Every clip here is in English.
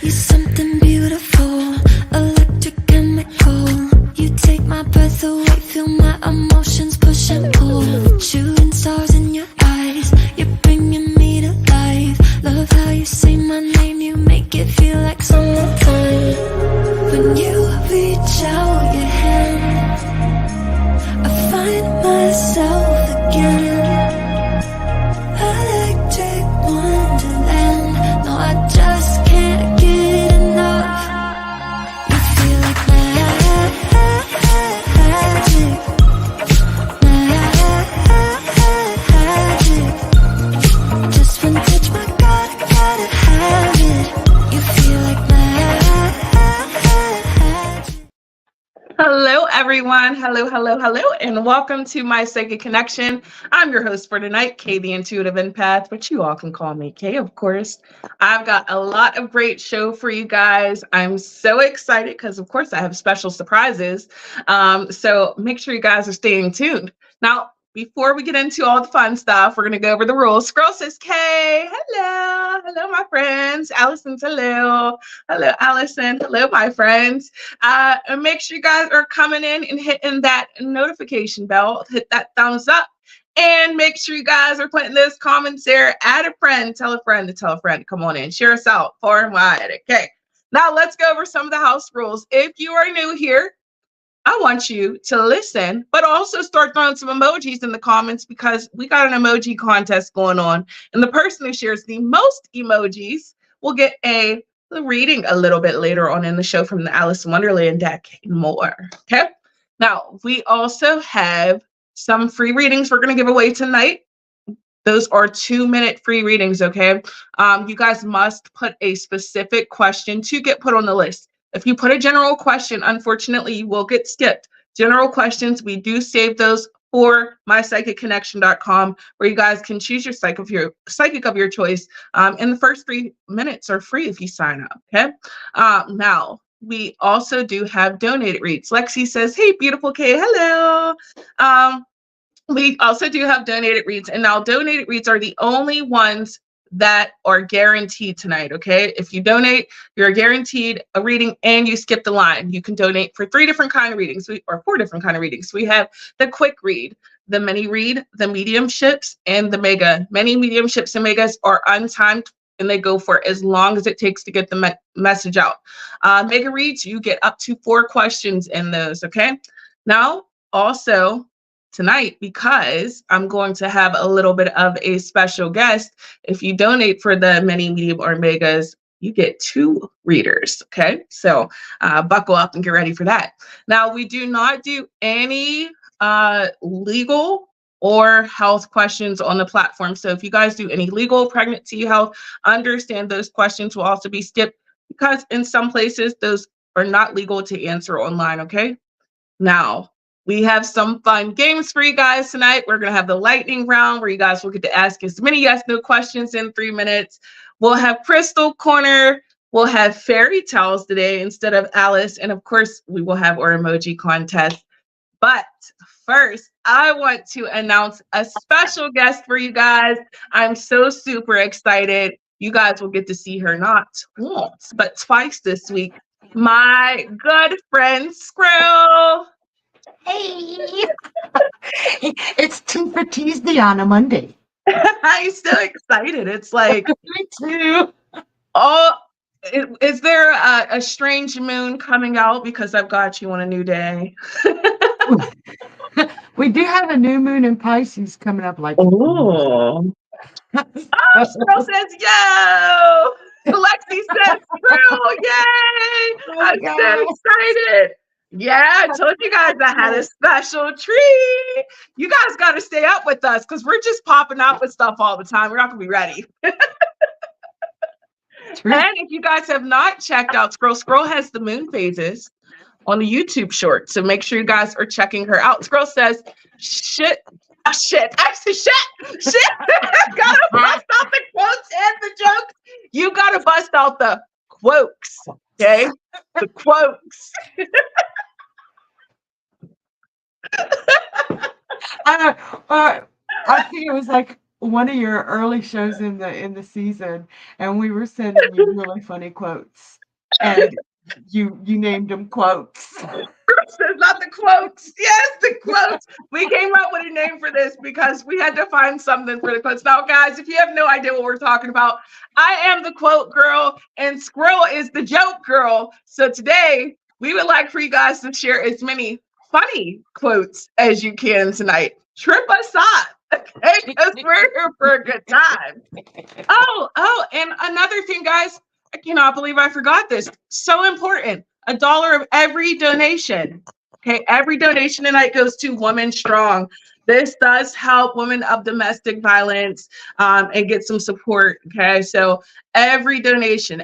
You're something beautiful, electric chemical. You take my breath away, feel my emotions push and pull. Shooting stars in your eyes, you're bringing me to life. Love how you say my name, you make it feel like summertime. When you reach out your hand, I find myself again. Electric wonderland, no, I just can't get enough. You feel like magic, magic. Just one touch, my God, I gotta have it. You feel like magic. Hello, everyone. Hello, hello, hello, and welcome to my Psychic Connection. I'm your host for tonight, Kay, the Intuitive Empath, but you all can call me Kay, of course. I've got a lot of great show for you guys. I'm so excited because, of course, I have special surprises. So make sure you guys are staying tuned. Now, before we get into all the fun stuff, we're going to go over the rules. Scroll says, Kay, hello. Hello, my friends. Allison's hello. Hello, Allison. Hello, my friends. And make sure you guys are coming in and hitting that notification bell. Hit that thumbs up. And make sure you guys are putting those comments there. Add a friend. Tell a friend to tell a friend. Come on in. Share us out far and wide. Okay. Now let's go over some of the house rules. If you are new here, I want you to listen, but also start throwing some emojis in the comments because we got an emoji contest going on. And the person who shares the most emojis will get a reading a little bit later on in the show from the Alice in Wonderland deck and more. Okay. Now, we also have some free readings we're going to give away tonight. Those are 2-minute free readings. Okay. You guys must put a specific question to get put on the list. If you put a general question, unfortunately, you will get skipped. General questions, we do save those for mypsychicconnection.com, where you guys can choose your psychic of your choice. And the first 3 minutes are free if you sign up. Okay. Now, we also do have donated reads. Lexi says, hey, beautiful Kay, hello. We also do have donated reads. And now donated reads are the only ones that are guaranteed tonight. Okay. If you donate, you're guaranteed a reading and you skip the line. You can donate for 3 different kind of readings or 4 different kind of readings. We have the quick read, the mini read, the mediumships, and the mega. Many mediumships and megas are untimed and they go for as long as it takes to get the message out. Mega reads, you get up to 4 questions in those. Okay. Now, also, tonight, because I'm going to have a little bit of a special guest. If you donate for the mini, medium, or megas, you get 2 readers. Okay, so buckle up and get ready for that. Now, we do not do any legal or health questions on the platform. So if you guys do any legal, pregnancy, health, understand those questions will also be skipped because in some places those are not legal to answer online. Okay, now, we have some fun games for you guys tonight. We're going to have the lightning round where you guys will get to ask as many yes/no questions in 3 minutes. We'll have Crystal Corner. We'll have fairy tales today instead of Alice. And of course, we will have our emoji contest. But first, I want to announce a special guest for you guys. I'm so super excited. You guys will get to see her not once, but twice this week. My good friend, Skrill. Hey, it's Tea for Tuesday on a Monday. I'm so excited. It's like, Me too. oh, is there a strange moon coming out? Because I've got you on a new day. We do have a new moon in Pisces coming up. Like, Oh, Skrill says, yo. Lexi says, Skrill, yay. I'm so excited. Yeah, I told you guys I had a special treat. You guys got to stay up with us because we're just popping out with stuff all the time. We're not going to be ready. And if you guys have not checked out Skrill has the moon phases on the YouTube short. So make sure you guys are checking her out. Skrill says, shit. I said shit. Gotta bust out the quotes and the jokes. You got to bust out the quotes. Okay? The quotes. I think it was like one of your early shows in the season, and we were sending you really funny quotes, and you named them quotes. Not the quotes. Yes, the quotes. We came up with a name for this because we had to find something for the quotes. Now, guys, if you have no idea what we're talking about, I am the quote girl and Squirrel is the joke girl. So today we would like for you guys to share as many funny quotes as you can tonight. Trip us up. Okay, because we're here for a good time. Oh, and another thing, guys, I cannot believe I forgot this. So important. $1 of every donation. Okay, every donation tonight goes to Women Strong. This does help women of domestic violence and get some support. Okay, so every donation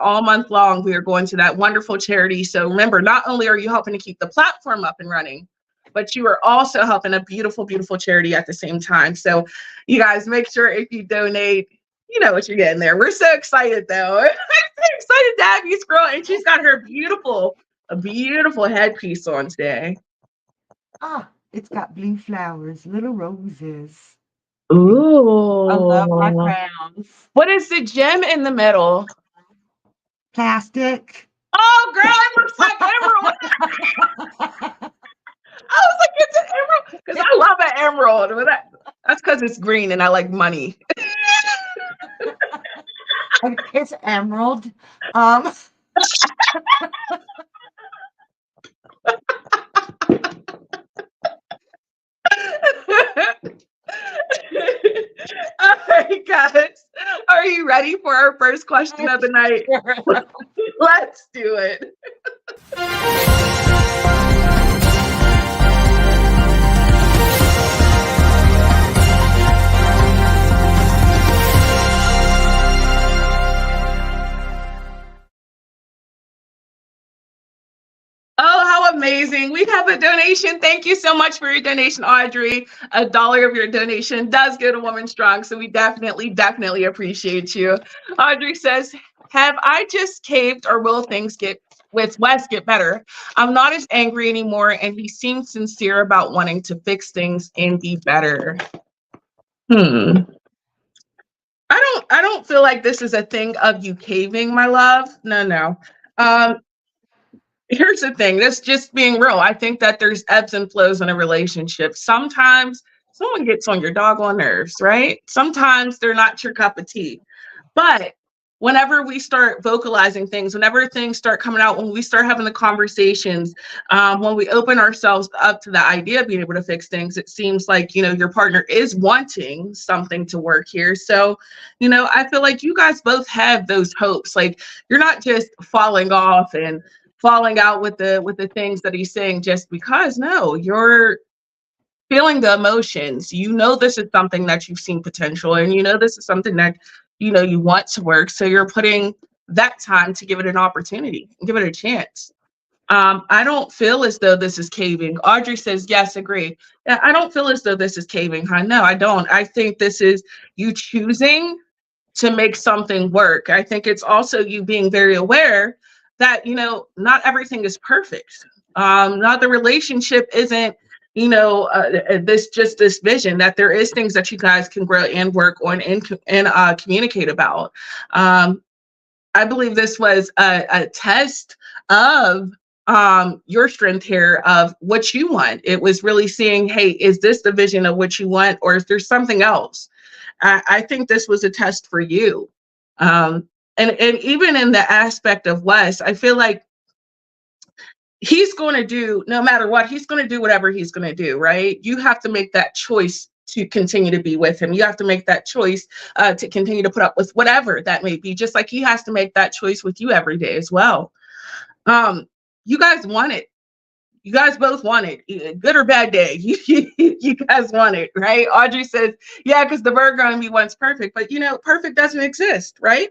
all month long, we are going to that wonderful charity. So remember, not only are you helping to keep the platform up and running, but you are also helping a beautiful, beautiful charity at the same time. So you guys make sure if you donate, you know what you're getting there. We're so excited though. I'm so excited to have you, Squirrel. And she's got her a beautiful headpiece on today. It's got blue flowers, little roses. Ooh. I love my crowns. What is the gem in the middle? Plastic. Oh, girl, it looks like emerald. I was like, it's an emerald. Because I love an emerald. But that's because it's green and I like money. It's emerald. All right, guys. Are you ready for our first question of the night? Let's do it. Oh, how amazing. We have a donation. Thank you so much for your donation, Audrey. $1 of your donation does go to Woman Strong. So we definitely appreciate you. Audrey says, have I just caved or will things with Wes get better? I'm not as angry anymore and he seems sincere about wanting to fix things and be better. I don't feel like this is a thing of you caving, my love. No. Here's the thing, that's just being real. I think that there's ebbs and flows in a relationship. Sometimes someone gets on your doggone nerves, right? Sometimes they're not your cup of tea. But whenever we start vocalizing things, whenever things start coming out, when we start having the conversations, when we open ourselves up to the idea of being able to fix things, it seems like, your partner is wanting something to work here. So, I feel like you guys both have those hopes. Like, you're not just falling off and falling out with the things that he's saying just because. No, you're feeling the emotions. This is something that you've seen potential, and this is something that you want to work. So you're putting that time to give it an opportunity, give it a chance. I don't feel as though this is caving. Audrey says, yes, agree. I don't feel as though this is caving, huh? No, I don't. I think this is you choosing to make something work. I think it's also you being very aware that, not everything is perfect. Not the relationship isn't, this vision, that there is things that you guys can grow and work on and communicate about. I believe this was a test of your strength here of what you want. It was really seeing, hey, is this the vision of what you want, or is there something else? I think this was a test for you. And even in the aspect of Wes, I feel like he's going to do, no matter what, he's going to do whatever he's going to do, right? You have to make that choice to continue to be with him. You have to make that choice to continue to put up with whatever that may be, just like he has to make that choice with you every day as well. You guys want it. You guys both want it, good or bad day. You guys want it, right? Audrey says, yeah, because the Virgo in me wants perfect, but perfect doesn't exist, right?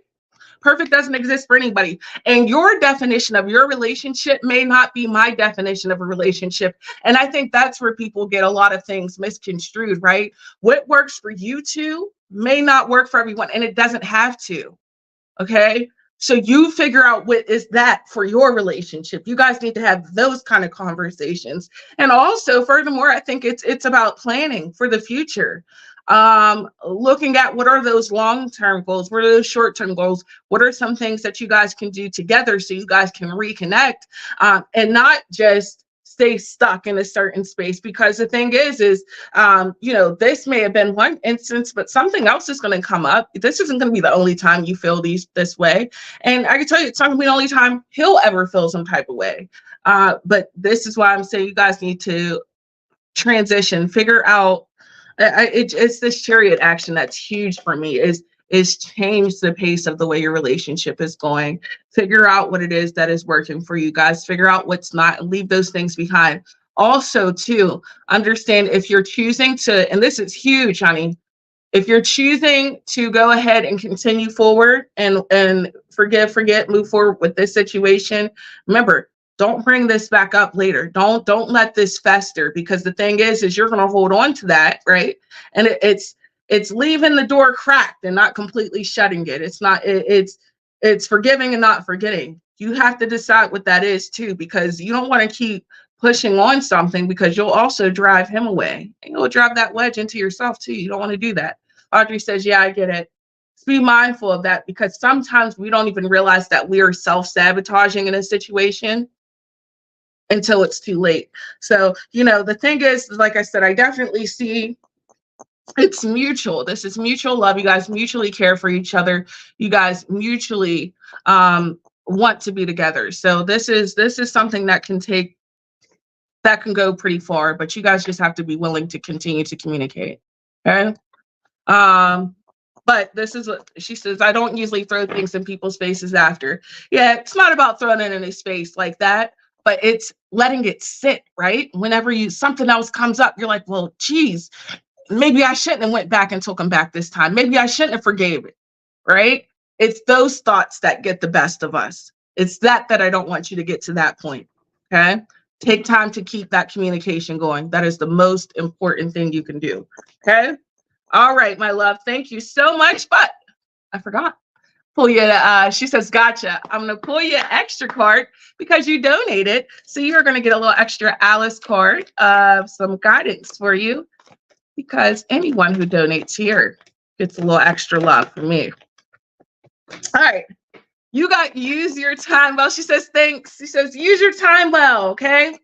Perfect doesn't exist for anybody. And your definition of your relationship may not be my definition of a relationship. And I think that's where people get a lot of things misconstrued, right? What works for you two may not work for everyone, and it doesn't have to, okay? So you figure out what is that for your relationship. You guys need to have those kind of conversations. And also, furthermore, I think it's about planning for the future. looking at what are those long-term goals, what are those short-term goals, what are some things that you guys can do together so you guys can reconnect, and not just stay stuck in a certain space. Because the thing is this may have been one instance, but something else is going to come up. This isn't going to be the only time you feel this way, and I can tell you it's not going to be the only time he'll ever feel some type of way. But this is why I'm saying you guys need to transition, figure out. It's this chariot action that's huge for me, is change the pace of the way your relationship is going. Figure out what it is that is working for you guys. Figure out what's not, and leave those things behind. Also, too, understand if you're choosing to, and this is huge, honey, if you're choosing to go ahead and continue forward and forget, move forward with this situation, remember, don't bring this back up later. Don't let this fester, because the thing is you're going to hold on to that, right? And it's leaving the door cracked and not completely shutting it. It's forgiving and not forgetting. You have to decide what that is too, because you don't want to keep pushing on something, because you'll also drive him away, and you'll drive that wedge into yourself too. You don't want to do that. Audrey says, yeah, I get it. Just be mindful of that, because sometimes we don't even realize that we are self-sabotaging in a situation until it's too late. So, the thing is, like I said, I definitely see it's mutual. This is mutual love. You guys mutually care for each other. You guys mutually want to be together. So this is something that can go pretty far, but you guys just have to be willing to continue to communicate. Okay. But this is what she says. I don't usually throw things in people's faces after. Yeah, it's not about throwing it in a space like that, but it's letting it sit, right? Whenever something else comes up, you're like, well, geez, maybe I shouldn't have went back and took him back this time. Maybe I shouldn't have forgave it, right? It's those thoughts that get the best of us. It's that I don't want you to get to that point, okay? Take time to keep that communication going. That is the most important thing you can do, okay? All right, my love, thank you so much, but I forgot. Pull you, she says, gotcha. I'm going to pull you an extra card because you donated. So you're going to get a little extra Alice card of some guidance for you, because anyone who donates here gets a little extra love from me. All right. Use your time well. She says, thanks. She says, use your time well, okay?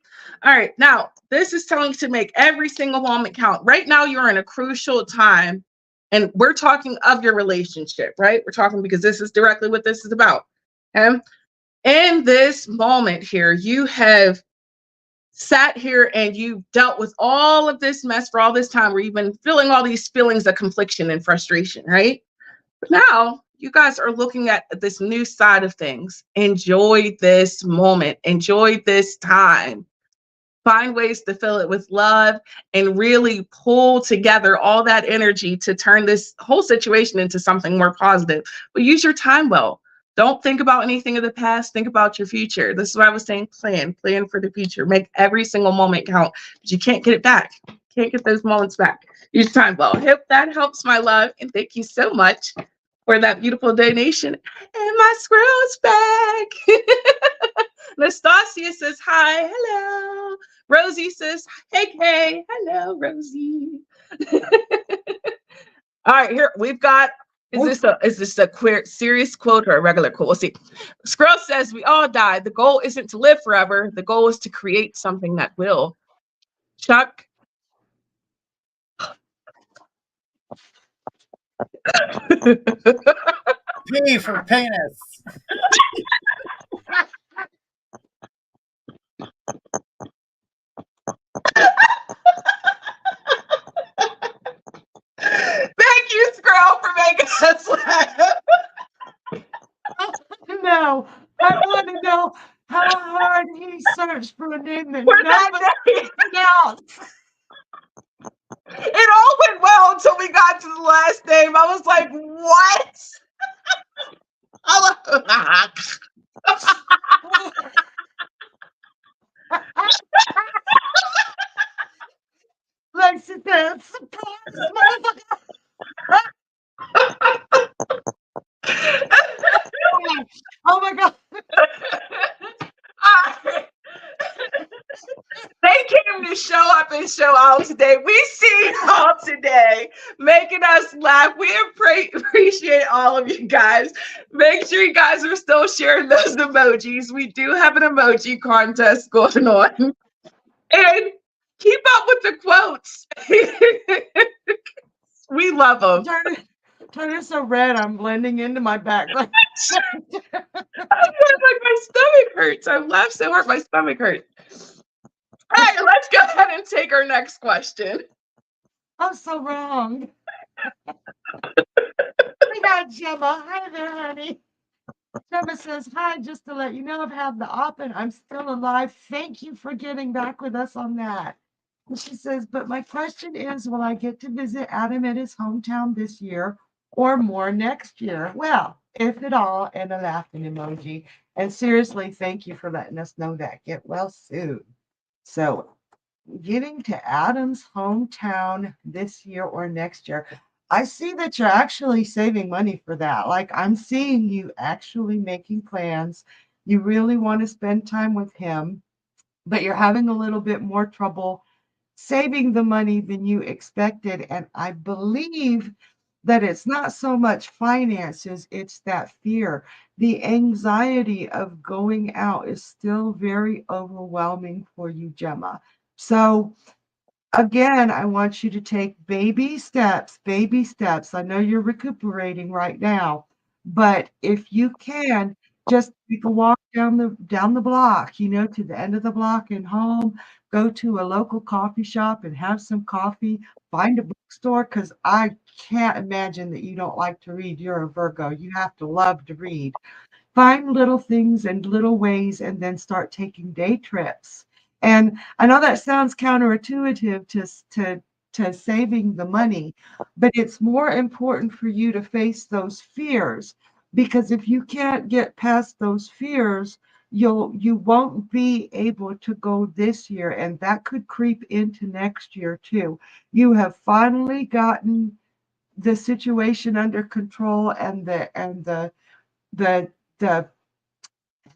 All right. Now, this is telling you to make every single moment count. Right now, you're in a crucial time. And we're talking of your relationship, right? We're talking because this is directly what this is about. Okay? In this moment here, you have sat here and you've dealt with all of this mess for all this time, where you've been feeling all these feelings of confliction and frustration, right? But now you guys are looking at this new side of things. Enjoy this moment. Enjoy this time. Find ways to fill it with love and really pull together all that energy to turn this whole situation into something more positive. But use your time well. Don't think about anything of the past. Think about your future. This is what I was saying. Plan for the future. Make every single moment count, but you can't get it back. Can't get those moments back. Use time well. Hope that helps, my love. And thank you so much for that beautiful donation. And my squirrel's back. Nastasia says, hi, hello. Rosie says, hey, Kay. Hello, Rosie. All right, here we've got, is this a queer, serious quote or a regular quote? We'll see. Squirrel says, we all die. The goal isn't to live forever. The goal is to create something that will. Chuck. P for penis. Thank you, Squirrel, for making us laugh. No, I want to know how hard he searched for a name that For that nobody pronounced. It all went well until we got to the last name. I was like, what? Lexi said, surprise, motherfucker. Oh my God. They came to show up and show out today. We see y'all today, making us laugh. We appreciate all of you guys. Make sure you guys are still sharing those emojis. We do have an emoji contest going on. And keep up with the quotes. We love them. Turn it so red, I'm blending into my background. Like my stomach hurts. I laughed so hard, my stomach hurts. All right, let's go ahead and take our next question. I'm so wrong. We got Gemma. Hi there, honey. Gemma says, hi, just to let you know I've had the op and I'm still alive. Thank you for getting back with us on that. And she says, but my question is, will I get to visit Adam at his hometown this year or more next year? Well, if at all, and a laughing emoji. And seriously, thank you for letting us know that. Get well soon. So getting to Adam's hometown this year or next year, I see that you're actually saving money for that. Like I'm seeing you actually making plans. You really want to spend time with him, but you're having a little bit more trouble saving the money than you expected. And I believe that it's not so much finances, it's that fear. The anxiety of going out is still very overwhelming for you, Gemma. So again, I want you to take baby steps, baby steps. I know you're recuperating right now, but if you can, just take a walk down the block, you know, to the end of the block and home, go to a local coffee shop and have some coffee, find a bookstore, because I can't imagine that you don't like to read. You're a Virgo. You have to love to read. Find little things and little ways and then start taking day trips. And I know that sounds counterintuitive to saving the money, but it's more important for you to face those fears, because if you can't get past those fears, you won't be able to go this year, and that could creep into next year too. You have finally gotten the situation under control and the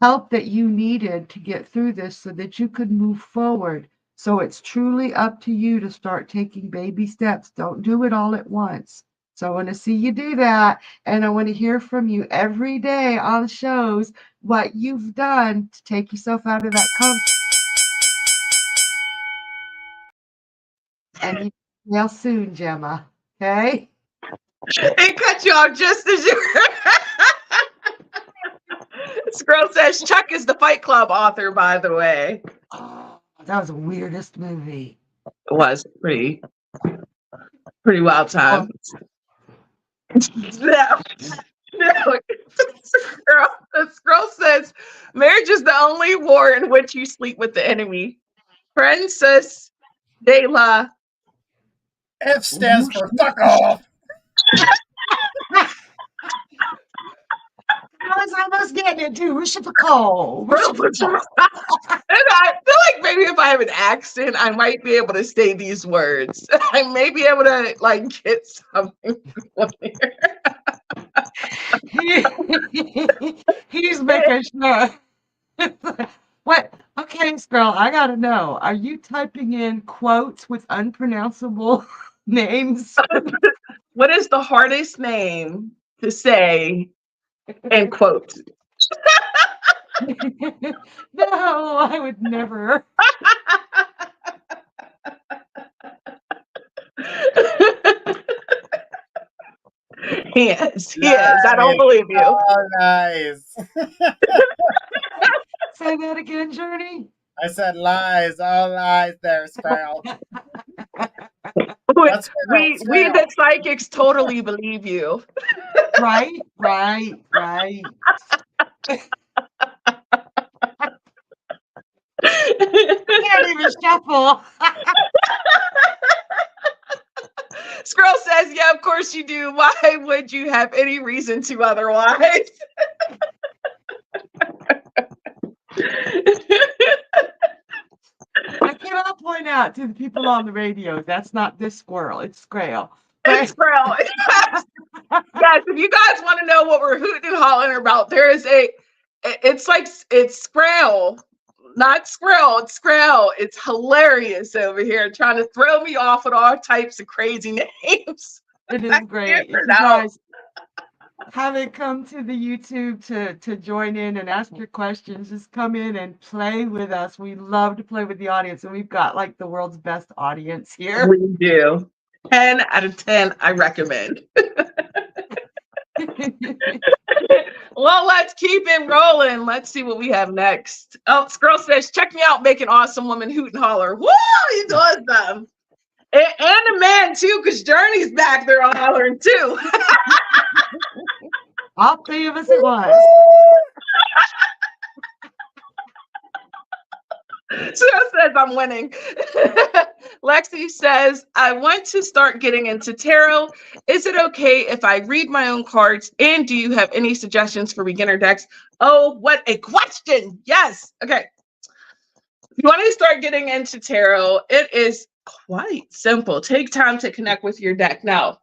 help that you needed to get through this so that you could move forward. So it's truly up to you to start taking baby steps. Don't do it all at once. So I want to see you do that. And I want to hear from you every day on shows what you've done to take yourself out of that comfort. And you real soon, Gemma. Okay? It cut you off just as you This girl says Chuck is the Fight Club author, by the way. Oh, that was the weirdest movie. It was pretty wild time. No. This girl says marriage is the only war in which you sleep with the enemy. Princess de la F stands for fuck off. I was almost getting it too. Reciprocal. And I feel like maybe if I have an accent, I might be able to say these words. I may be able to like get something from here. He's making sure. What? Okay, Squirrel, I gotta know. Are you typing in quotes with unpronounceable names? What is the hardest name to say in quotes? No, I would never. He is. I don't believe you. Oh, nice. Say that again, Journey. I said lies. All lies there, Squirrel. We the psychics totally believe you. Right. I can't even shuffle. Squirrel says, yeah, of course you do. Why would you have any reason to otherwise? I cannot point out to the people on the radio, that's not this squirrel, it's Squirrel. It's Squirrel. Yes, if you guys want to know what we're hooting and hollering about, it's Squirrel. Not Skrill. It's Skrill. It's hilarious over here trying to throw me off with all types of crazy names. It is I great. can't If you pronounce. guys haven't come to the YouTube to join in and ask your questions, just come in and play with us. We love to play with the audience, and we've got like the world's best audience here. We do. 10 out of 10, I recommend. Well, let's keep it rolling. Let's see what we have next. Oh, Skrill says, check me out making awesome woman hoot and holler. Woo! He's awesome. And the man, too, because Journey's back there hollering, too. All three of us at once. So says I'm winning. Lexi says, I want to start getting into tarot. Is it okay if I read my own cards? And do you have any suggestions for beginner decks? Oh, what a question. Yes. Okay. If you want to start getting into tarot, it is quite simple. Take time to connect with your deck. Now,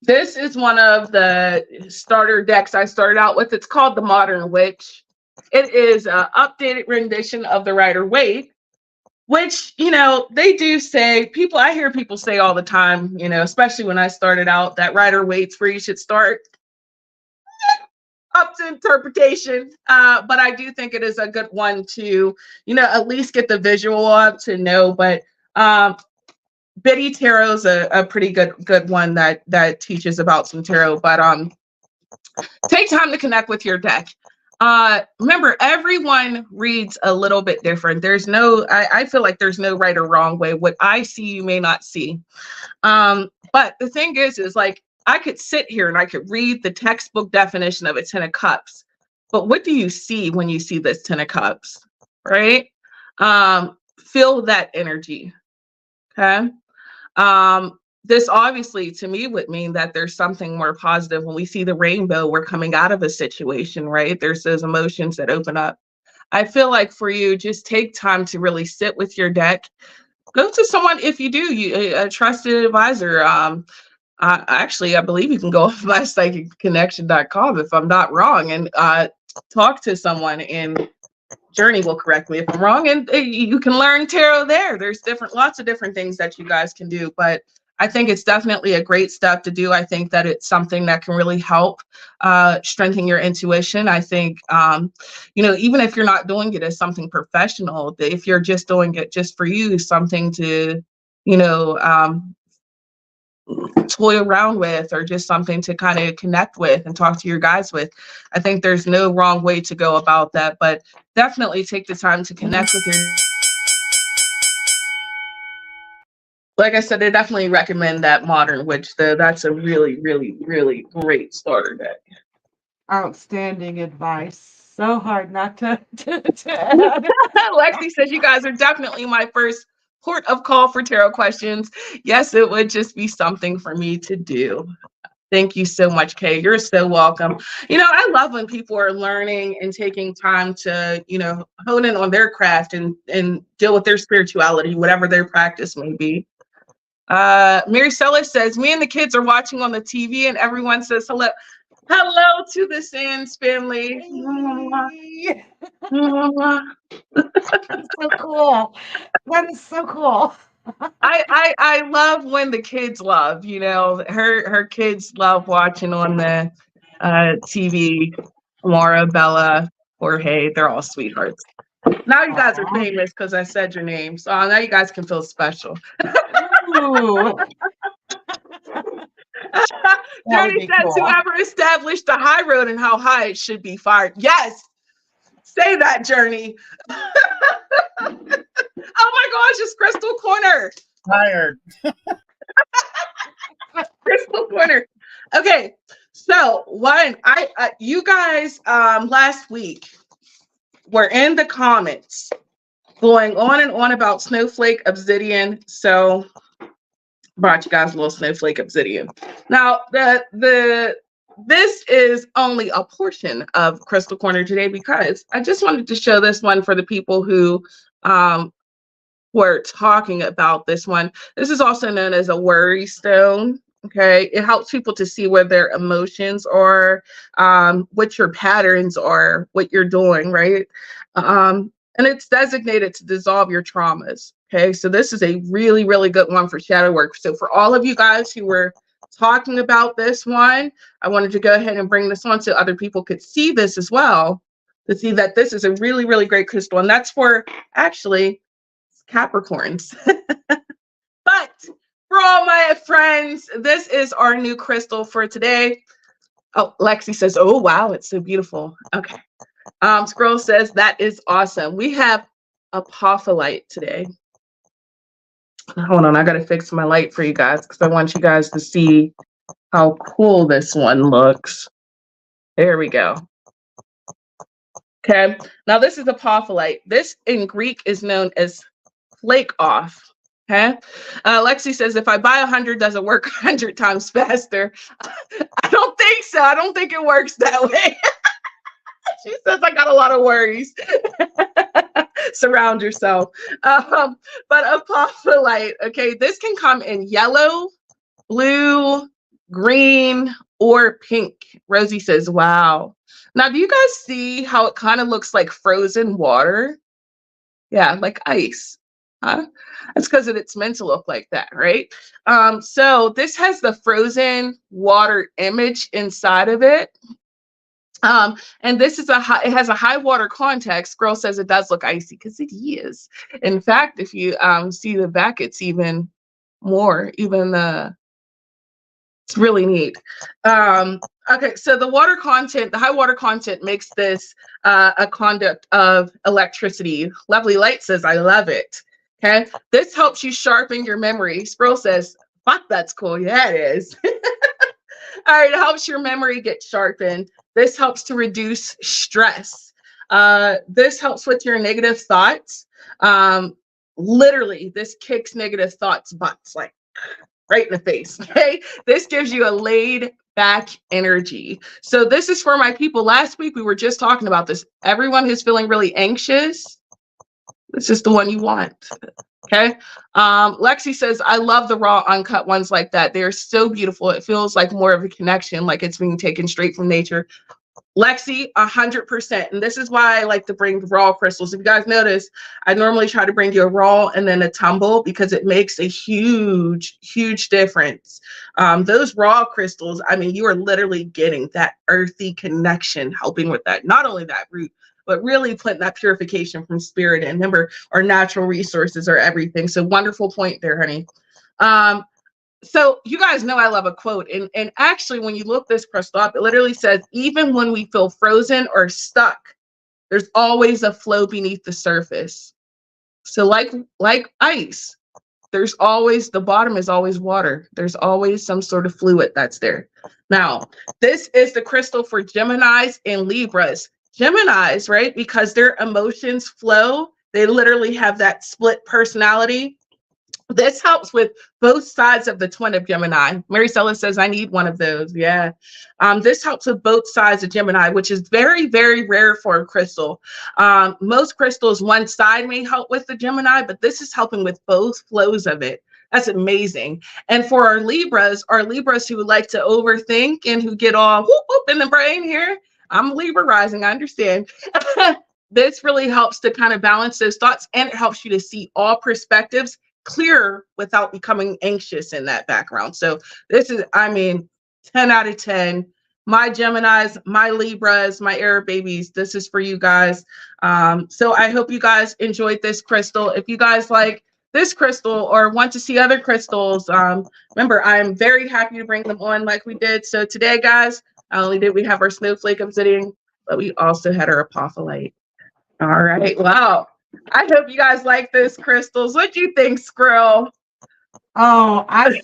this is one of the starter decks I started out with. It's called the Modern Witch. It is an updated rendition of the Rider-Waite, which, you know, they do say, I hear people say all the time, you know, especially when I started out, that Rider-Waite's where you should start. Up to interpretation, but I do think it is a good one to, you know, at least get the visual up to know. But Biddy Tarot's a pretty good one that teaches about some tarot. But take time to connect with your deck. Remember, everyone reads a little bit different. There's no, I feel like there's no right or wrong way. What I see, you may not see. But the thing is like, I could sit here and I could read the textbook definition of a 10 of cups, but what do you see when you see this 10 of cups, right? Feel that energy, okay? This obviously to me would mean that there's something more positive. When we see the rainbow, we're coming out of a situation, right? There's those emotions that open up. I feel like for you, just take time to really sit with your deck. Go to someone, if you do, a trusted advisor. Actually, I believe you can go off my psychicconnection.com if I'm not wrong, and talk to someone, and Journey will correct me if I'm wrong, and you can learn tarot there. There's lots of different things that you guys can do, but I think it's definitely a great step to do. I think that it's something that can really help strengthen your intuition. I think, you know, even if you're not doing it as something professional, if you're just doing it just for you, something to, you know, toy around with, or just something to kind of connect with and talk to your guys with. I think there's no wrong way to go about that, but definitely take the time to connect with your. Like I said, I definitely recommend that Modern Witch, though. That's a really, really, really great starter deck. Outstanding advice. So hard not to add. Lexi says, you guys are definitely my first port of call for tarot questions. Yes, it would just be something for me to do. Thank you so much, Kay. You're so welcome. You know, I love when people are learning and taking time to, you know, hone in on their craft and deal with their spirituality, whatever their practice may be. Mary Sellis says, me and the kids are watching on the TV and everyone says hello. Hello to the Sands family. That's so cool. That is so cool. I love when the kids love, you know, her kids love watching on the TV. Laura, Bella, Jorge, they're all sweethearts. Now you guys are famous because I said your name, so now you guys can feel special. Journey says, cool. Whoever established the high road and how high it should be fired. Yes, say that, Journey. Oh my gosh, it's Crystal Corner. Tired. Crystal Corner. Okay, so one, you guys last week were in the comments going on and on about Snowflake Obsidian. So brought you guys a little Snowflake Obsidian. Now this is only a portion of Crystal Corner today because I just wanted to show this one for the people who were talking about this one. This is also known as a worry stone. Okay, it helps people to see where their emotions are, what your patterns are, what you're doing, right? And it's designated to dissolve your traumas. Okay, so this is a really, really good one for shadow work. So for all of you guys who were talking about this one, I wanted to go ahead and bring this on so other people could see this as well, to see that this is a really, really great crystal. And that's for actually Capricorns. But for all my friends, this is our new crystal for today. Oh, Lexi says, oh, wow, it's so beautiful. Okay. Scroll says, that is awesome. We have apophyllite today. Hold on, I got to fix my light for you guys because I want you guys to see how cool this one looks. There we go. Okay, now this is apophyllite. This in Greek is known as flake off. Okay, Lexi says, if I buy 100, does it work 100 times faster? I don't think so. I don't think it works that way. She says, I got a lot of worries. Surround yourself. But apophyllite, okay, this can come in yellow, blue, green, or pink. Rosie says, wow. Now, do you guys see how it kind of looks like frozen water? Yeah, like ice. Huh? That's because it's meant to look like that, right? So this has the frozen water image inside of it. And this is it has a high water context. Girl says it does look icy because it is. In fact, if you see the back, it's even more, it's really neat. Okay, so the water content, the high water content makes this a conduct of electricity. Lovely Light says, I love it. Okay, this helps you sharpen your memory. Sproul says, fuck, that's cool. Yeah, it is. All right, it helps your memory get sharpened. This helps to reduce stress. This helps with your negative thoughts. Literally, this kicks negative thoughts butts, like right in the face. Okay, this gives you a laid back energy. So this is for my people. Last week we were just talking about this. Everyone who's feeling really anxious, this is the one you want. Okay. Lexi says, I love the raw uncut ones like that. They're so beautiful. It feels like more of a connection, like it's being taken straight from nature. Lexi, 100%. And this is why I like to bring raw crystals. If you guys notice, I normally try to bring you a raw and then a tumble because it makes a huge, huge difference. Those raw crystals, I mean, you are literally getting that earthy connection, helping with that. Not only that root, but really putting that purification from spirit in. Remember, our natural resources are everything. So wonderful point there, honey. So you guys know I love a quote. And actually, when you look this crystal up, it literally says, even when we feel frozen or stuck, there's always a flow beneath the surface. So like ice, there's always, the bottom is always water. There's always some sort of fluid that's there. Now, this is the crystal for Geminis and Libras. Geminis, right? Because their emotions flow. They literally have that split personality. This helps with both sides of the twin of Gemini. Mary Stella says, I need one of those. Yeah. This helps with both sides of Gemini, which is very, very rare for a crystal. Most crystals, one side may help with the Gemini, but this is helping with both flows of it. That's amazing. And for our Libras who like to overthink and who get all whoop, whoop in the brain here, I'm Libra rising, I understand. This really helps to kind of balance those thoughts, and it helps you to see all perspectives clearer without becoming anxious in that background. So this is, I mean, 10 out of 10. My Geminis, my Libras, my air babies, this is for you guys. So I hope you guys enjoyed this crystal. If you guys like this crystal or want to see other crystals, remember, I'm very happy to bring them on like we did. So today, guys, not only did we have our snowflake obsidian, but we also had our apophyllite. All right, wow. I hope you guys like those crystals. What do you think, Squirrel? Oh, I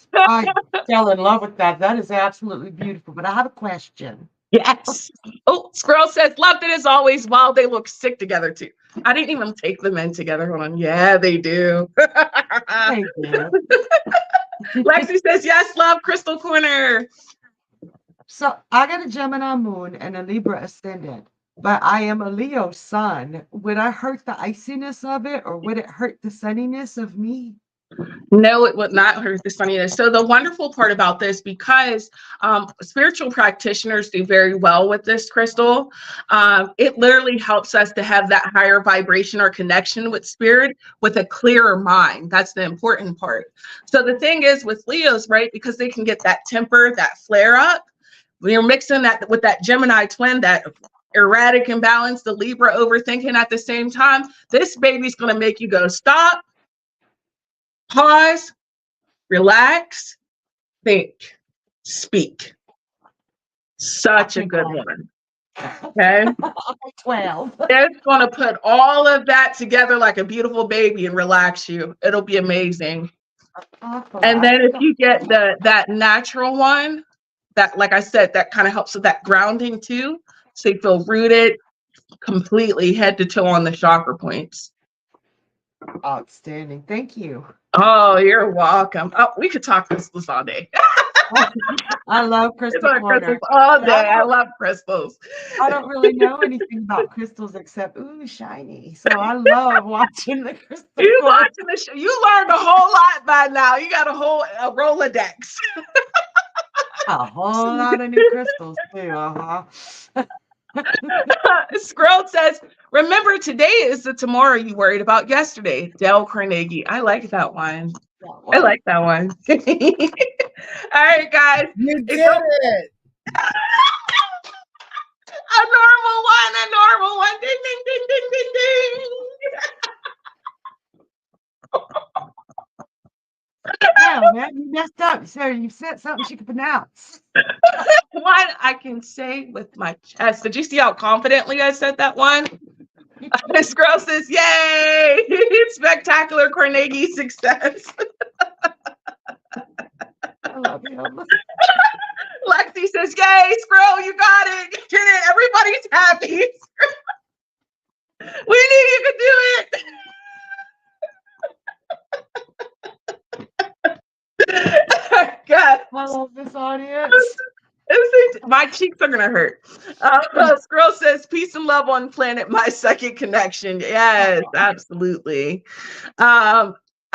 fell in love with that. That is absolutely beautiful. But I have a question. Yes. Oh, Squirrel says, loved it as always. Wow, they look sick together too. I didn't even take the men together. Hold on. Yeah, they do. Thank you. Lexi says, yes, love Crystal Corner. So I got a Gemini moon and a Libra ascendant, but I am a Leo sun. Would I hurt the iciness of it, or would it hurt the sunniness of me? No, it would not hurt the sunniness. So the wonderful part about this, because spiritual practitioners do very well with this crystal, it literally helps us to have that higher vibration or connection with spirit with a clearer mind. That's the important part. So the thing is with Leos, right, because they can get that temper, that flare up, when you're mixing that with that Gemini twin, that erratic imbalance, the Libra overthinking at the same time, this baby's going to make you go, stop, pause, relax, think, speak. Such a good one. Okay. 12. It's going to put all of that together like a beautiful baby and relax you. It'll be amazing. And then if you get that natural one, that, like I said, that kind of helps with that grounding too. So you feel rooted completely head to toe on the chakra points. Outstanding. Thank you. Oh, you're welcome. Oh, we could talk crystals all day. I love crystal crystals all day. I love crystals. I don't really know anything about crystals except ooh, shiny. So I love watching the crystal. You watching the show. You learned a whole lot by now. You got a Rolodex. A whole lot of new crystals too. Squirrel says, remember, today is the tomorrow you worried about yesterday. Dale Carnegie. I like that one. I like that one. All right, guys. You did it. A normal one. Ding, ding, ding, ding, ding, ding. Yeah, man, you messed up. So you said something she could pronounce. One I can say with my chest. Did you see how confidently I said that one? This girl says, yay! Spectacular Carnegie success. I love you. Lexi says, yay, Squirrel, you got it. You did it. Everybody's happy. We knew you could do it. God. I love this audience. My cheeks are gonna hurt. Squirrel says, peace and love on planet, my second connection. Yes, absolutely. I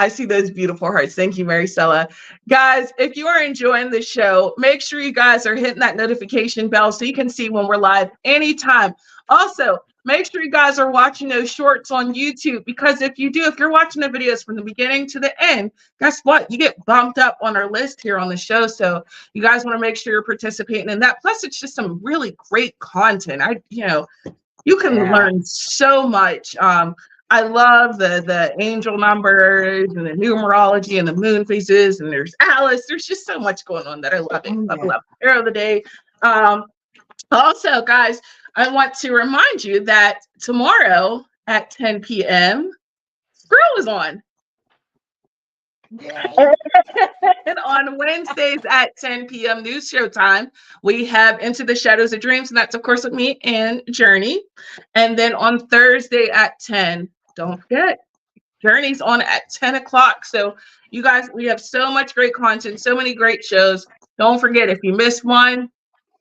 see those beautiful hearts. Thank you, Maricela. Guys, if you are enjoying the show, make sure you guys are hitting that notification bell so you can see when we're live anytime. Also, make sure you guys are watching those shorts on YouTube, because if you're watching the videos from the beginning to the end, guess what? You get bumped up on our list here on the show. So you guys want to make sure you're participating in that. Plus, it's just some really great content. You can learn so much. I love the angel numbers and the numerology and the moon phases, and there's Alice. There's just so much going on that I love it. I love Arrow of the Day. Also, guys, I want to remind you that tomorrow at 10 p.m., Squirrel is on. And on Wednesdays at 10 p.m. news show time, we have Into the Shadows of Dreams, and that's, of course, with me and Journey. And then on Thursday at 10, don't forget, Journey's on at 10 o'clock. So you guys, we have so much great content, so many great shows. Don't forget, if you missed one, you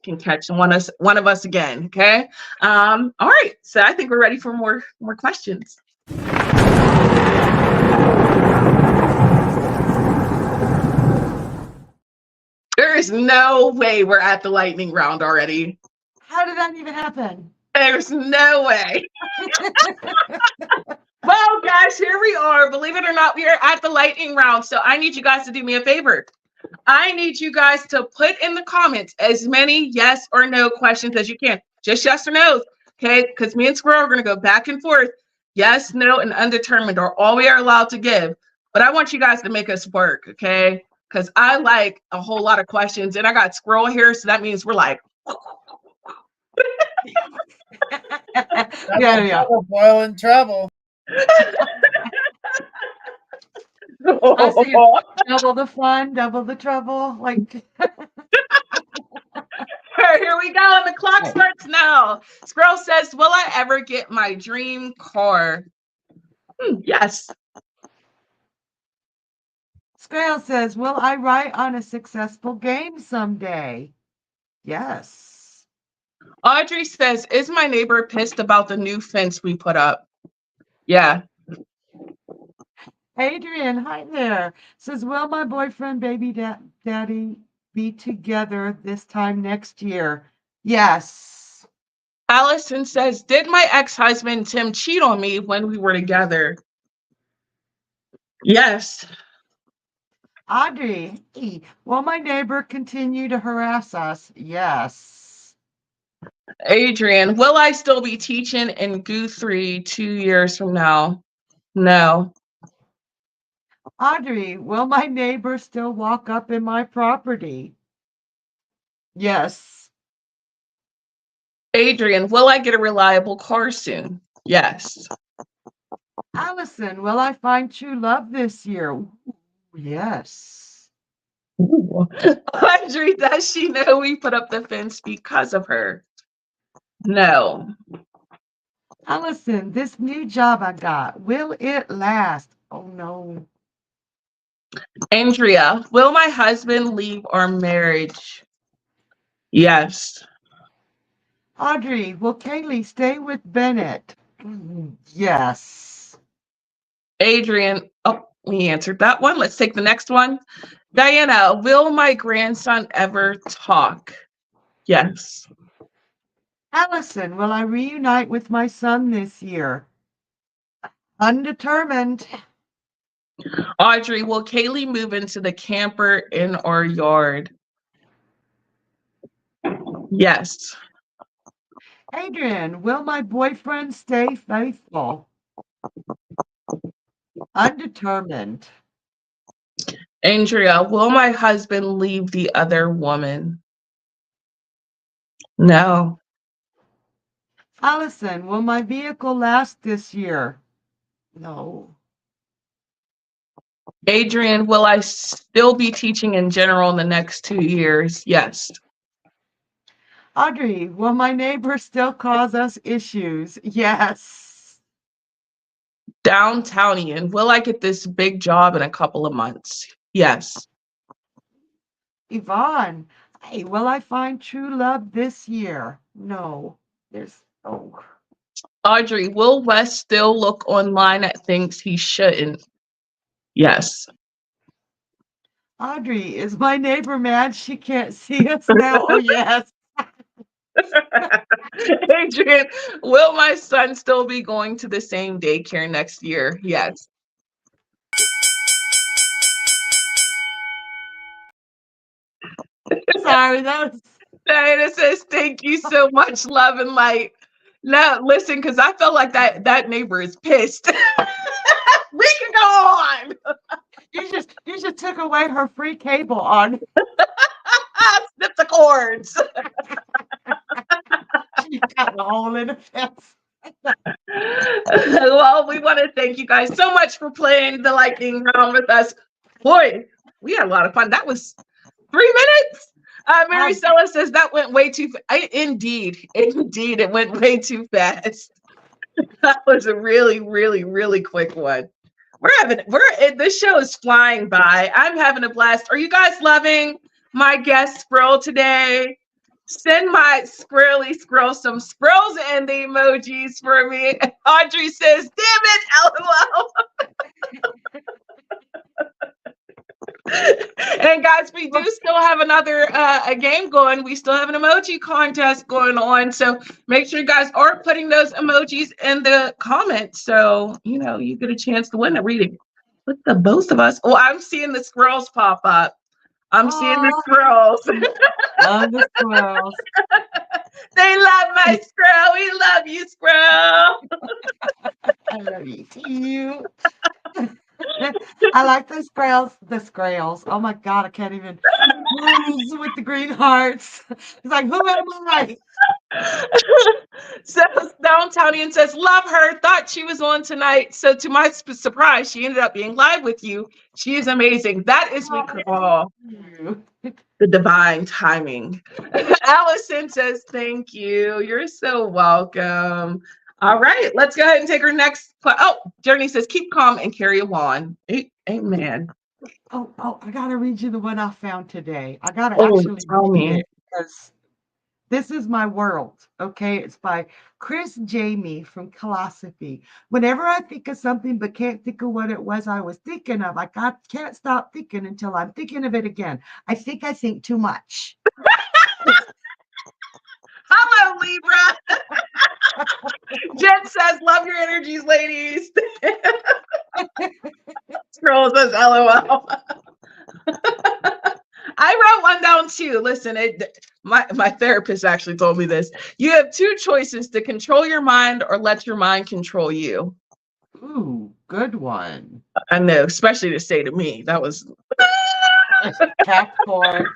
can catch one of us again, okay? All right, so I think we're ready for more questions. There is no way we're at the lightning round already. How did that even happen? There's no way. Well, guys, here we are. Believe it or not, we are at the lightning round. So I need you guys to do me a favor. I need you guys to put in the comments as many yes or no questions as you can. Just yes or no. Okay? Because me and Squirrel are going to go back and forth. Yes, no, and undetermined are all we are allowed to give. But I want you guys to make us work. Okay? Because I like a whole lot of questions. And I got Squirrel here. So that means we're like. Boiling trouble. Double the fun, double the trouble. Like, here we go. And the clock starts now. Squirrel says, will I ever get my dream car? Yes. Squirrel says, will I write on a successful game someday? Yes. Audrey says, is my neighbor pissed about the new fence we put up? Yeah. Adrian, hi there. Says, will my boyfriend, baby daddy be together this time next year? Yes. Allison says, did my ex-husband Tim cheat on me when we were together? Yes. Audrey, hey, will my neighbor continue to harass us? Yes. Adrian, will I still be teaching in Guthrie 2 years from now? No. Audrey, will my neighbor still walk up in my property? Yes. Adrian, will I get a reliable car soon? Yes. Allison, will I find true love this year? Ooh, yes. Ooh. Audrey, does she know we put up the fence because of her? No. Allison, this new job I got, will it last? Oh no. Andrea, will my husband leave our marriage? Yes. Audrey, will Kaylee stay with Bennett? Yes. Adrian, oh, we answered that one. Let's take the next one. Diana, will my grandson ever talk? Yes. Allison, will I reunite with my son this year? Undetermined. Audrey, will Kaylee move into the camper in our yard? Yes. Adrian, will my boyfriend stay faithful? Undetermined. Andrea, will my husband leave the other woman? No. Allison, will my vehicle last this year? No. Adrian, will I still be teaching in general in the next 2 years? Yes. Audrey, will my neighbor still cause us issues? Yes. Downtownian, will I get this big job in a couple of months? Yes. Yvonne, hey, will I find true love this year? No. Oh. Audrey, will Wes still look online at things he shouldn't? Yes. Audrey, is my neighbor mad she can't see us now? Oh, yes. Adrian, will my son still be going to the same daycare next year? Yes. Sorry, that was. Diana says, thank you so much, love and light. Now, listen, because I felt like that neighbor is pissed. We can go on. You just took away her free cable on. Snip the cords. She got a hole in the fence. Well, we want to thank you guys so much for playing the lightning round with us. Boy, we had a lot of fun. That was 3 minutes. Mary Stella says that went way too fast. Indeed, it went way too fast. That was a really, really, really quick one. This show is flying by. I'm having a blast. Are you guys loving my guest squirrel today? Send my squirrely squirrel some squirrels and the emojis for me. Audrey says, damn it, LOL. And guys, we do still have another a game going. We still have an emoji contest going on. So make sure you guys are putting those emojis in the comments. So, you get a chance to win a reading. With the both of us. Oh, I'm seeing the squirrels pop up. I'm seeing the squirrels. Love the squirrels. They love my squirrel. We love you, squirrel. I love you too. I like the squirrels. The squirrels. Oh my God, I can't even move with the green hearts. It's like, who am I? So Downtownian says, love her, thought she was on tonight. So to my surprise, she ended up being live with you. She is amazing. That is we call the divine timing. Allison says, thank you. You're so welcome. All right, let's go ahead and take our next. Journey says, keep calm and carry a wand. Amen. Oh, I gotta read you the one I found today. I gotta Oh, actually tell read me. it because This is my world. Okay. It's by Chris Jamie from Philosophy. Whenever I think of something but can't think of what it was I was thinking of, can't stop thinking until I'm thinking of it again. I think too much. Hello, Libra. Jen says, love your energies, ladies. Scroll says, LOL. I wrote one down too. Listen, my therapist actually told me this. You have two choices: to control your mind or let your mind control you. Ooh, good one. I know, especially to say to me. That was Capricorn.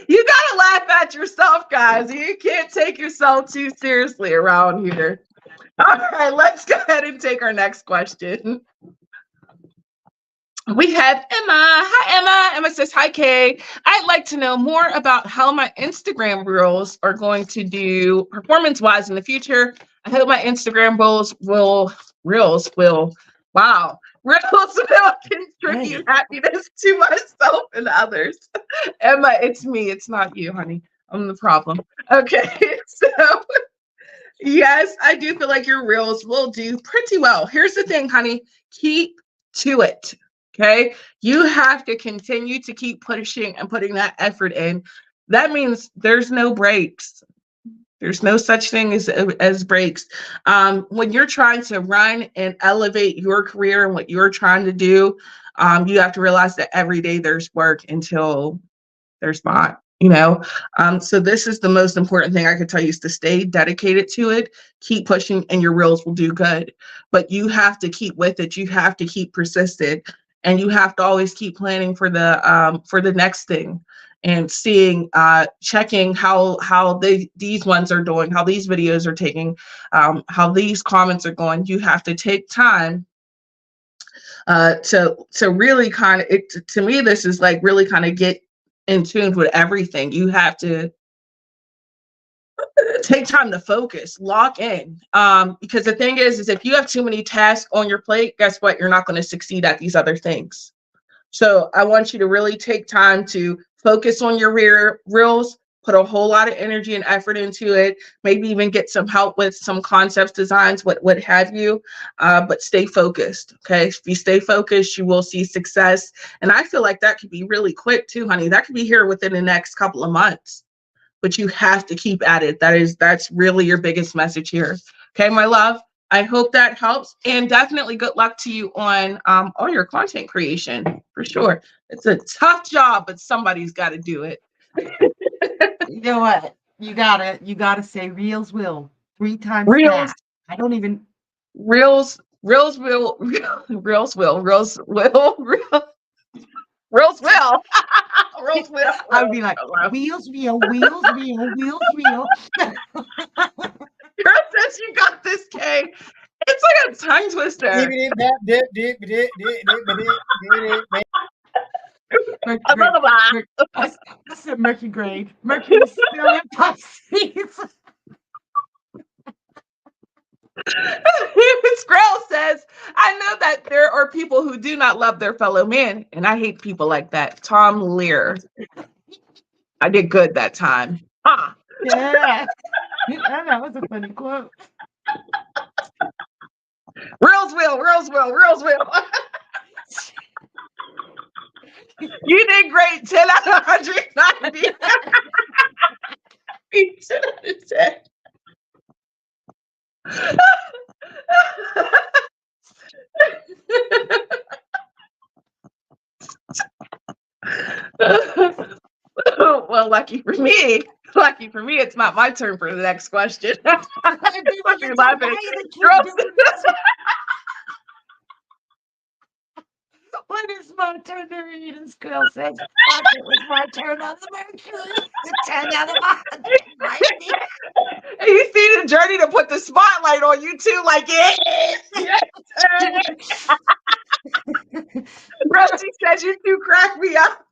You gotta laugh at yourself, guys. You can't take yourself too seriously around here. All right, let's go ahead and take our next question. We have Emma. Hi, Emma. Emma says, hi, Kay. I'd like to know more about how my Instagram reels are going to do performance-wise in the future. I hope my Instagram reels will contribute happiness to myself and others. Emma, it's me. It's not you, honey. I'm the problem. Okay, so yes, I do feel like your reels will do pretty well. Here's the thing, honey. Keep to it. Okay, you have to continue to keep pushing and putting that effort in. That means there's no breaks. There's no such thing as breaks. When you're trying to run and elevate your career and what you're trying to do, you have to realize that every day there's work until there's not. So this is the most important thing I could tell you, is to stay dedicated to it, keep pushing, and your reels will do good. But you have to keep with it. You have to keep persistent. And you have to always keep planning for the next thing, and seeing, checking how these ones are doing, how these videos are taking, how these comments are going. You have to take time to really kind of, to me, this is like really kind of get in tune with everything. You have to take time to focus, lock in. Because the thing is if you have too many tasks on your plate, guess what? You're not going to succeed at these other things. So I want you to really take time to focus on your reels, put a whole lot of energy and effort into it, maybe even get some help with some concepts, designs, what have you, but stay focused, okay? If you stay focused, you will see success. And I feel like that could be really quick too, honey. That could be here within the next couple of months. But you have to keep at it. That's really your biggest message here. Okay, my love, I hope that helps, and definitely good luck to you on all your content creation, for sure. It's a tough job, but somebody's got to do it. You know what? You gotta say reels will 3 times Reels. fast. I don't even Reels will. Reels will. I would be like, wheels wheel. Girl says you got this, Kay. It's like a tongue twister. I said Mercury grade. Mercury's still in Pisces. Screll says, I know that there are people who do not love their fellow man, and I hate people like that. Tom Lear. I did good that time. Yeah. That was a funny quote. Reels will. You did great. 10 out of 190. 10 out of 10. Well, lucky for me, it's not my turn for the next question. You're laughing. When it's my turn to read, and Squirrel says, it was my turn on the Mercury. The 10 out of 190. And you see the journey to put the spotlight on you too, like yes. Rusty says you two crack me up.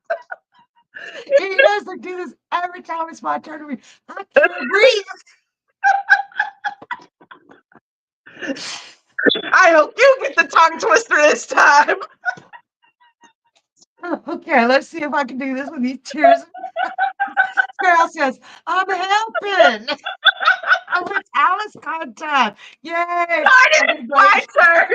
He does do this every time it's my turn to read. I can't breathe. I hope you get the tongue twister this time. Okay, let's see if I can do this with these tears. Squirrel says, I'm helping. Oh, it's Alice content. Yay. It's my turn.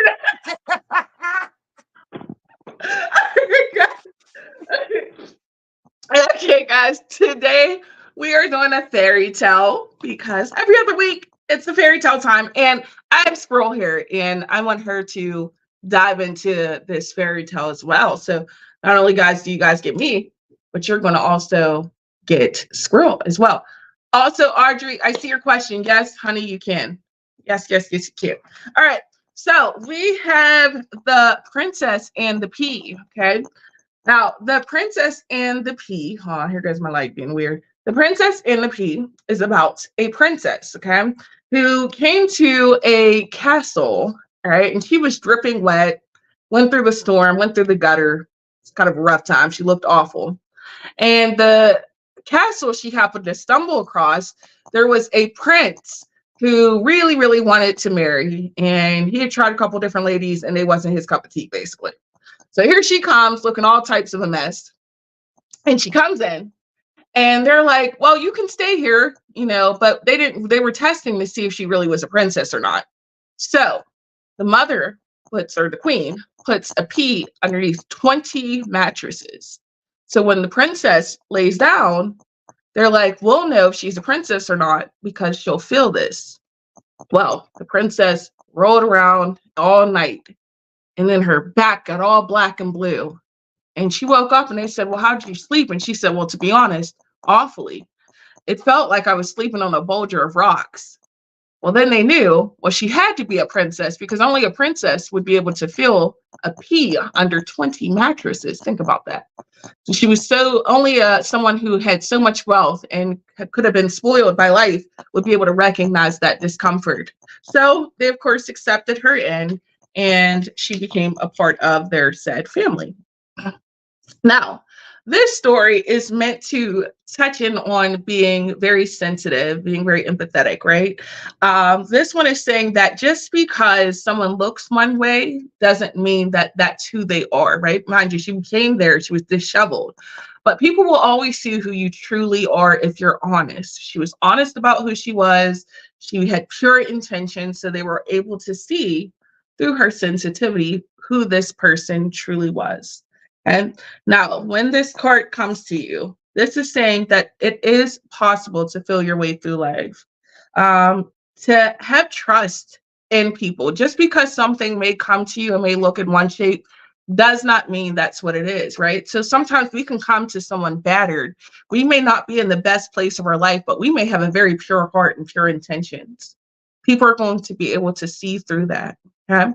Okay, guys, today we are doing a fairy tale because every other week it's the fairy tale time. And I have Squirrel here and I want her to dive into this fairy tale as well. So, not only, guys, do you guys get me, but you're going to also get Squirrel as well. Also, Audrey, I see your question. Yes, honey, you can. Yes, yes, yes, you can. All right. So, we have the princess and the pea. Okay. Now, the Princess and the Pea, hold on, here goes my light being weird. The Princess and the Pea is about a princess, okay, who came to a castle, all right, and she was dripping wet, went through the storm, went through the gutter. It's kind of a rough time. She looked awful. And the castle she happened to stumble across, there was a prince who really, really wanted to marry. And he had tried a couple different ladies, and they wasn't his cup of tea, basically. So here she comes looking all types of a mess. And she comes in and they're like, well, you can stay here, but they were testing to see if she really was a princess or not. So the mother the queen puts a pea underneath 20 mattresses. So when the princess lays down, they're like, we'll know if she's a princess or not because she'll feel this. Well, the princess rolled around all night and then her back got all black and blue. And she woke up and they said, well, how did you sleep? And she said, well, to be honest, awfully. It felt like I was sleeping on a boulder of rocks. Well, then they knew, well, she had to be a princess because only a princess would be able to feel a pea under 20 mattresses. Think about that. So she was only someone who had so much wealth and could have been spoiled by life would be able to recognize that discomfort. So they, of course, accepted her in and she became a part of their said family. Now, this story is meant to touch in on being very sensitive, being very empathetic, right? This one is saying that just because someone looks one way doesn't mean that that's who they are, right? Mind you, she came there, she was disheveled. But people will always see who you truly are if you're honest. She was honest about who she was. She had pure intentions, so they were able to see through her sensitivity who this person truly was. And now, when this card comes to you, this is saying that it is possible to feel your way through life, to have trust in people. Just because something may come to you and may look in one shape does not mean that's what it is, right? So sometimes we can come to someone battered. We may not be in the best place of our life, but we may have a very pure heart and pure intentions. People are going to be able to see through that. Okay.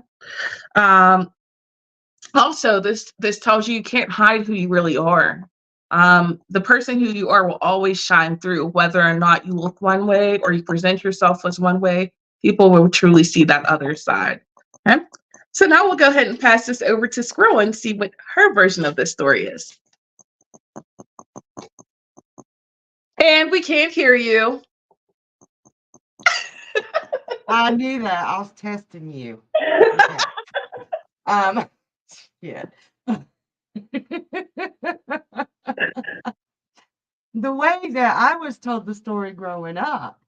Also, this tells you can't hide who you really are. The person who you are will always shine through, whether or not you look one way or you present yourself as one way. People will truly see that other side. Okay? So now we'll go ahead and pass this over to Squirrel and see what her version of this story is. And we can't hear you. I knew that. I was testing you. Okay. Yeah. The way that I was told the story growing up,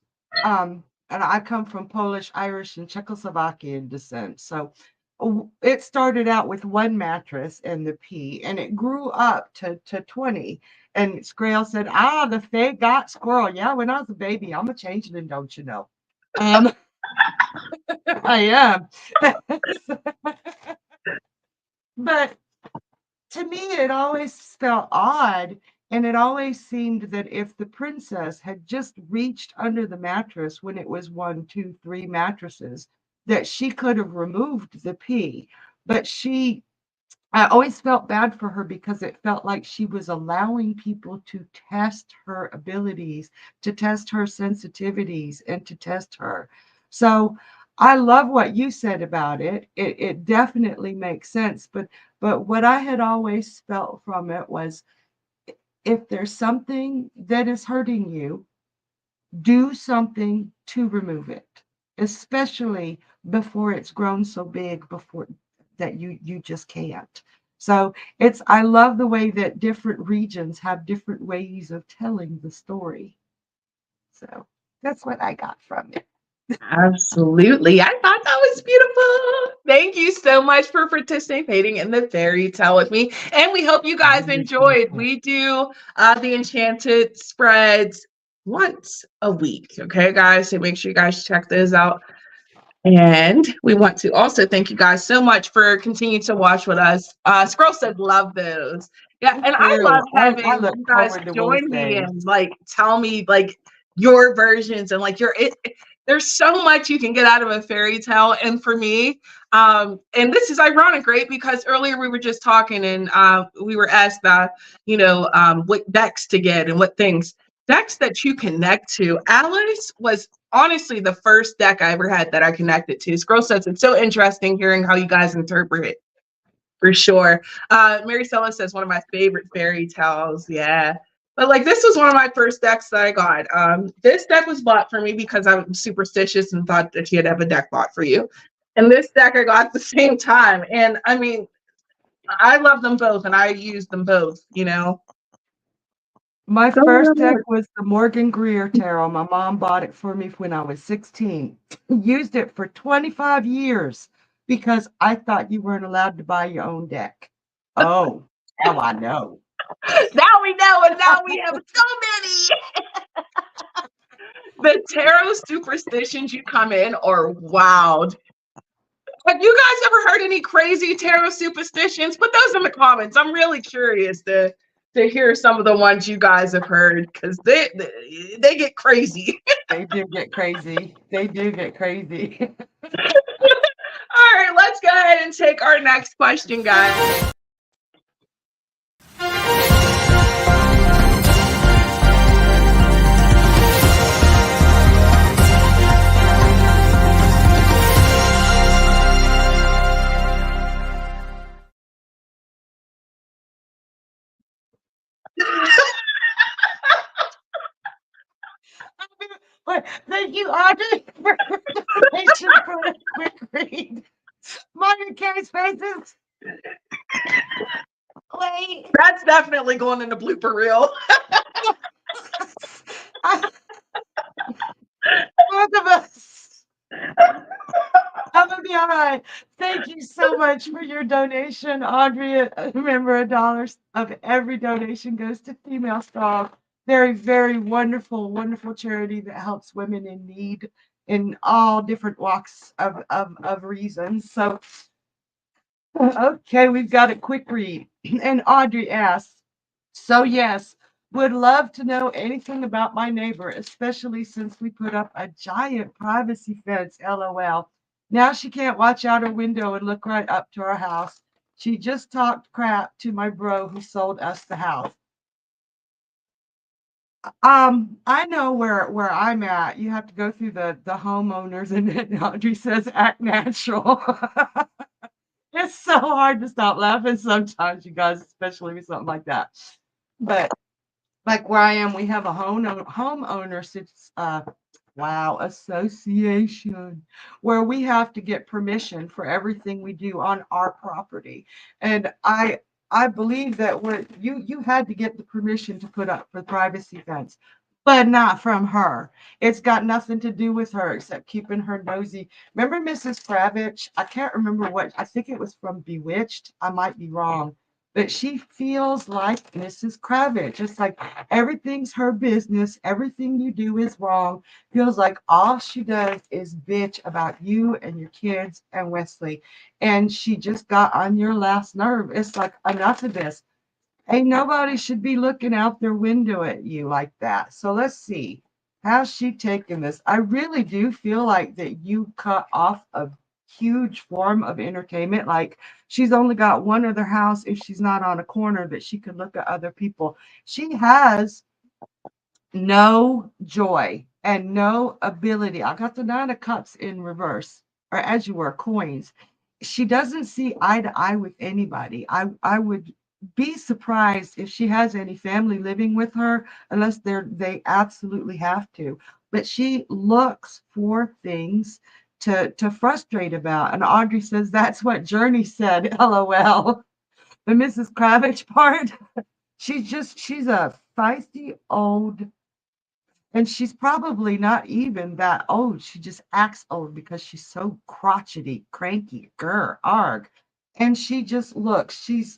and I come from Polish, Irish, and Czechoslovakian descent. So it started out with one mattress and the pea, and it grew up to 20. And Squirrel said, the fae got squirrel. Yeah, when I was a baby, I'm a changeling, don't you know? I am. But to me, it always felt odd. And it always seemed that if the princess had just reached under the mattress when it was 1, 2, 3 mattresses, that she could have removed the pea. But I always felt bad for her because it felt like she was allowing people to test her abilities, to test her sensitivities, and to test her. So I love what you said about it. It definitely makes sense. But what I had always felt from it was if there's something that is hurting you, do something to remove it, especially before it's grown so big before that you just can't. So I love the way that different regions have different ways of telling the story. So that's what I got from it. Absolutely. I thought that was beautiful. Thank you so much for participating in the fairy tale with me. And we hope you guys enjoyed. We do the enchanted spreads once a week. Okay, guys. So make sure you guys check those out. And we want to also thank you guys so much for continuing to watch with us. Squirrel said, love those. Yeah, and I love I having look you guys forward to join me Wednesdays. and like tell me like your versions and like there's so much you can get out of a fairy tale. And for me, and this is ironic, right? Because earlier we were just talking and we were asked what decks to get and what things. Decks that you connect to. Alice was honestly the first deck I ever had that I connected to. Scroll says it's so interesting hearing how you guys interpret it. For sure. Mary Stella says one of my favorite fairy tales. Yeah. But like this was one of my first decks that I got. This deck was bought for me because I'm superstitious and thought that you'd have a deck bought for you. And this deck I got at the same time. And I mean, I love them both and I use them both, you know. My first deck was the Morgan Greer Tarot. My mom bought it for me when I was 16. Used it for 25 years because I thought you weren't allowed to buy your own deck. Oh, now I know. Now we know, and now we have so many. The tarot superstitions you come in are wild. Have you guys ever heard any crazy tarot superstitions? Put those in the comments. I'm really curious to hear some of the ones you guys have heard because they get crazy. They do get crazy. They do get crazy. All right, let's go ahead and take our next question, guys. Thank you, Audrey, for the donation for a quick read. Mine carries faces. Wait. That's definitely going in the blooper reel. Both of us. I'm gonna be all right. Thank you so much for your donation, Audrey. Remember, $1 of every donation goes to Female Strong. Very, very wonderful, wonderful charity that helps women in need in all different walks of reasons. So, okay, we've got a quick read. And Audrey asks, so yes, would love to know anything about my neighbor, especially since we put up a giant privacy fence, LOL. Now she can't watch out her window and look right up to our house. She just talked crap to my bro who sold us the house. I know where I'm at. You have to go through the homeowners, and then Audrey says act natural. It's so hard to stop laughing sometimes, you guys, especially with something like that. But like where I am, we have a homeowners association where we have to get permission for everything we do on our property. And I believe that you had to get the permission to put up for privacy fence, but not from her. It's got nothing to do with her except keeping her nosy. Remember Mrs. Kravitz? I can't remember I think it was from Bewitched. I might be wrong. But she feels like Mrs. Kravitz, just like everything's her business. Everything you do is wrong. Feels like all she does is bitch about you and your kids and Wesley. And she just got on your last nerve. It's like, enough of this. Ain't nobody should be looking out their window at you like that. So let's see. How's she taking this? I really do feel like that you cut off a huge form of entertainment. Like she's only got one other house if she's not on a corner that she could look at other people. She has no joy and no ability. I got the 9 of Cups in reverse, or as you were, coins. She doesn't see eye to eye with anybody. I would be surprised if she has any family living with her unless they absolutely have to. But she looks for things to frustrate about. And Audrey says that's what Journey said, LOL. the Mrs. Kravitz part. She's a feisty old, and she's probably not even that old. She just acts old because she's so crotchety, cranky, grr, arg. And she just looks, she's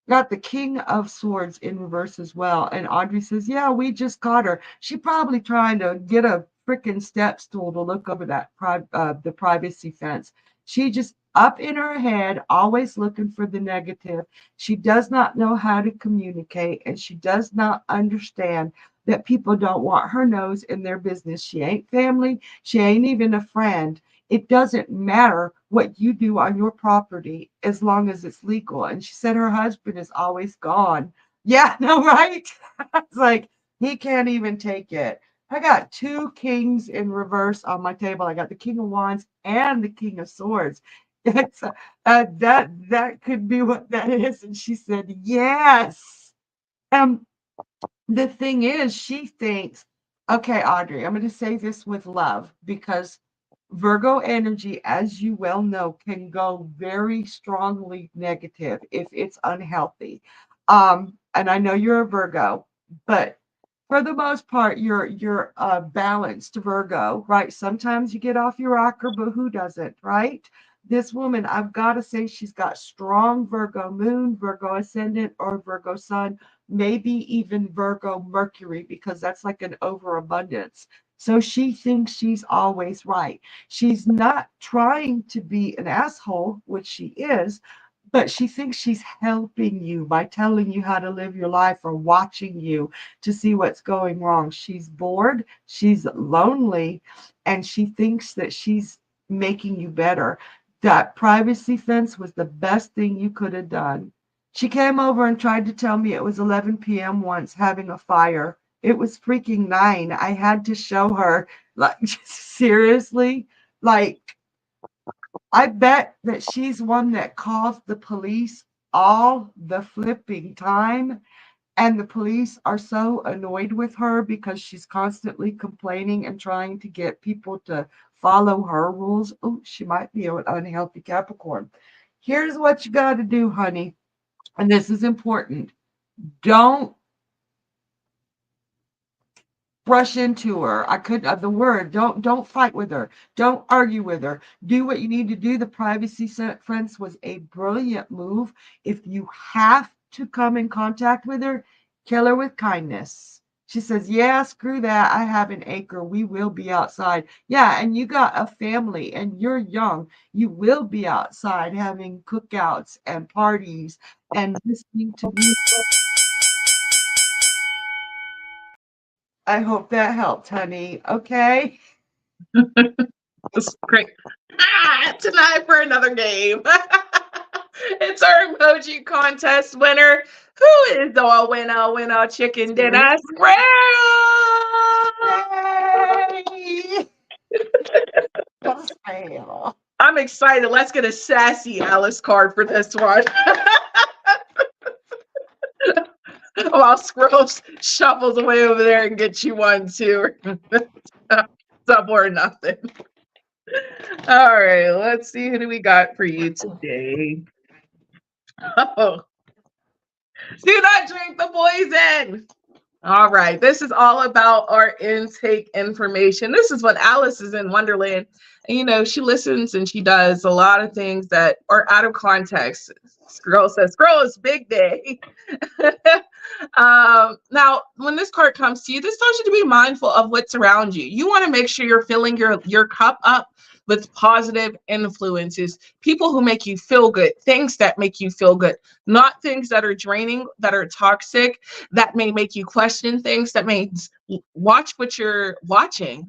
got the King of Swords in reverse as well. And Audrey says, yeah, we just caught her. She probably trying to get a freaking step stool to look over the privacy fence. She just up in her head, always looking for the negative. She does not know how to communicate, and she does not understand that people don't want her nose in their business. She ain't family. She ain't even a friend. It doesn't matter what you do on your property as long as it's legal. And she said her husband is always gone. Yeah, no, right? It's like he can't even take it. I got two kings in reverse on my table. I got the King of Wands and the King of Swords. It's, that could be what that is. And she said, yes. The thing is, she thinks, okay, Audrey, I'm going to say this with love because Virgo energy, as you well know, can go very strongly negative if it's unhealthy. And I know you're a Virgo, but for the most part, you're a balanced Virgo, right? Sometimes you get off your rocker, but who doesn't, right? This woman, I've got to say, she's got strong Virgo moon, Virgo ascendant, or Virgo sun, maybe even Virgo Mercury, because that's like an overabundance. So she thinks she's always right. She's not trying to be an asshole, which she is, but she thinks she's helping you by telling you how to live your life or watching you to see what's going wrong. She's bored, she's lonely, and she thinks that she's making you better. That privacy fence was the best thing you could have done. She came over and tried to tell me it was 11 p.m. once having a fire. It was freaking 9. I had to show her, like, seriously, like, I bet that she's one that calls the police all the flipping time. And the police are so annoyed with her because she's constantly complaining and trying to get people to follow her rules. Oh, she might be an unhealthy Capricorn. Here's what you got to do, honey. And this is important. Don't brush into her. I could the word. Don't fight with her. Don't argue with her. Do what you need to do. The privacy fence was a brilliant move. If you have to come in contact with her, kill her with kindness. She says, yeah, screw that. I have an acre. We will be outside. Yeah, and you got a family and you're young. You will be outside having cookouts and parties and listening to music. I hope that helped, honey. Okay. That's great. Tonight for another game. It's our emoji contest winner. Who is the winner chicken dinner Yay! I'm excited. Let's get a sassy Alice card for this one. While Scrolls shuffles away over there and gets you one too. Double or nothing. All right, let's see who do we got for you today. Oh, do not drink the poison. All right, this is all about our intake information. This is when Alice is in Wonderland. And, you know, she listens and she does a lot of things that are out of context. Scroll says, Scroll is big day. Now, when this card comes to you, this tells you to be mindful of what's around you. You want to make sure you're filling your cup up with positive influences, people who make you feel good, things that make you feel good, not things that are draining, that are toxic, that may make you question things. That means watch what you're watching.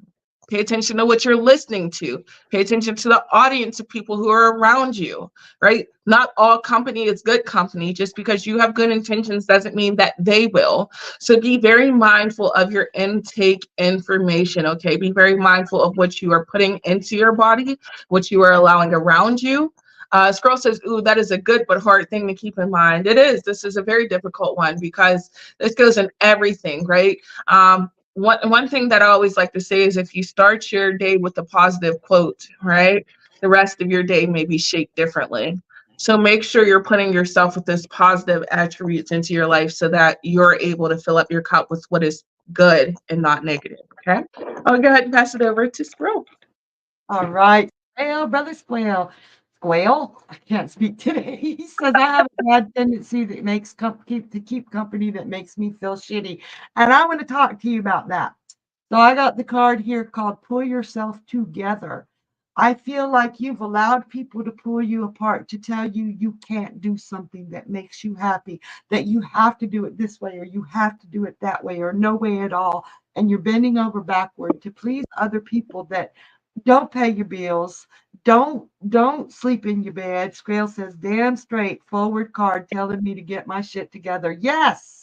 Pay attention to what you're listening to. Pay attention to the audience of people who are around you, right? Not all company is good company. Just because you have good intentions doesn't mean that they will. So be very mindful of your intake information, okay? Be very mindful of what you are putting into your body, what you are allowing around you. Scroll says, ooh, that is a good but hard thing to keep in mind. It is. This is a very difficult one because this goes in everything, right? One thing that I always like to say is if you start your day with a positive quote, right, the rest of your day may be shaped differently. So make sure you're putting yourself with this positive attributes into your life so that you're able to fill up your cup with what is good and not negative. Okay. I'll go ahead and pass it over to Squirrel. All right. Squail, brother Squail. Squail, I can't speak today. He says, I have a bad tendency that makes keep company that makes me feel shitty. And I want to talk to you about that. So I got the card here called Pull Yourself Together. I feel like you've allowed people to pull you apart to tell you you can't do something that makes you happy, that you have to do it this way or you have to do it that way or no way at all. And you're bending over backward to please other people that don't pay your bills. Don't sleep in your bed. Scrail says, damn straight, forward card telling me to get my shit together. Yes.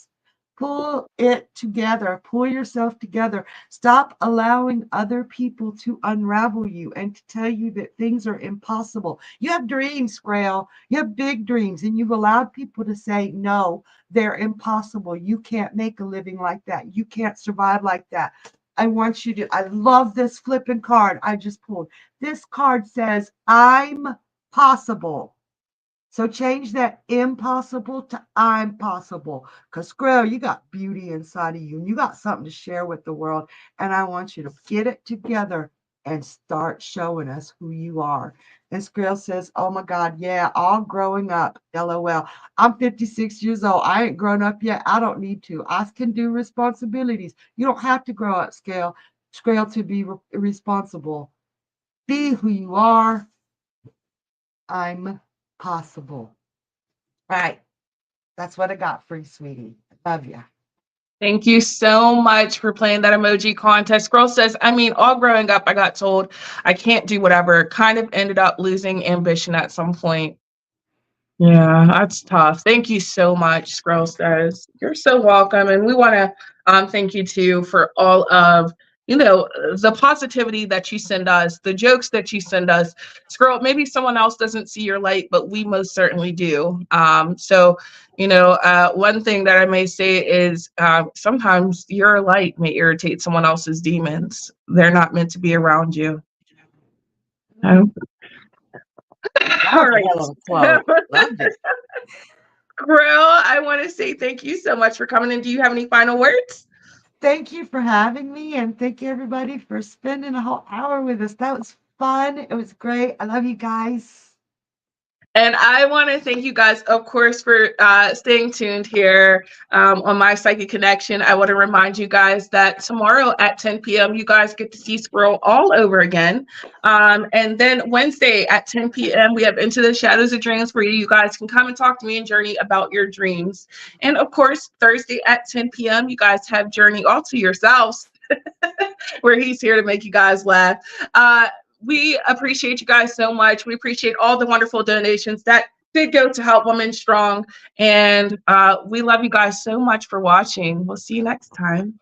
Pull it together. Pull yourself together. Stop allowing other people to unravel you and to tell you that things are impossible. You have dreams, Scrail. You have big dreams, and you've allowed people to say, no, they're impossible. You can't make a living like that. You can't survive like that. I want you to, I love this flipping card I just pulled. This card says, I'm possible. So change that impossible to I'm possible. Because, Squirrel, you got beauty inside of you and you got something to share with the world. And I want you to get it together and start showing us who you are. And Squirrel says, oh my God, yeah, all growing up. LOL. I'm 56 years old. I ain't grown up yet. I don't need to. I can do responsibilities. You don't have to grow up, Squirrel, to be responsible. Be who you are. I'm possible. All right. That's what I got for you, sweetie. Love you. Thank you so much for playing that emoji contest. Squirrel says, I mean, all growing up, I got told I can't do whatever. Kind of ended up losing ambition at some point. Yeah, that's tough. Thank you so much, Squirrel says. You're so welcome. And we want to thank you too for all of, the positivity that you send us, the jokes that you send us. Squirrel, maybe someone else doesn't see your light, but we most certainly do. One thing that I may say is sometimes your light may irritate someone else's demons. They're not meant to be around you. That All was a right. hell of a quote. Loved it. Grill, I want to say thank you so much for coming in. Do you have any final words? Thank you for having me, and thank you everybody for spending a whole hour with us. That was fun. It was great. I love you guys. And I want to thank you guys, of course, for staying tuned here on My Psychic Connection. I want to remind you guys that tomorrow at 10 p.m., you guys get to see Squirrel all over again. And then Wednesday at 10 p.m., we have Into the Shadows of Dreams where you guys can come and talk to me and Journey about your dreams. And of course, Thursday at 10 p.m., you guys have Journey all to yourselves where he's here to make you guys laugh. We appreciate you guys so much. We appreciate all the wonderful donations that did go to help Women Strong. And we love you guys so much for watching. We'll see you next time.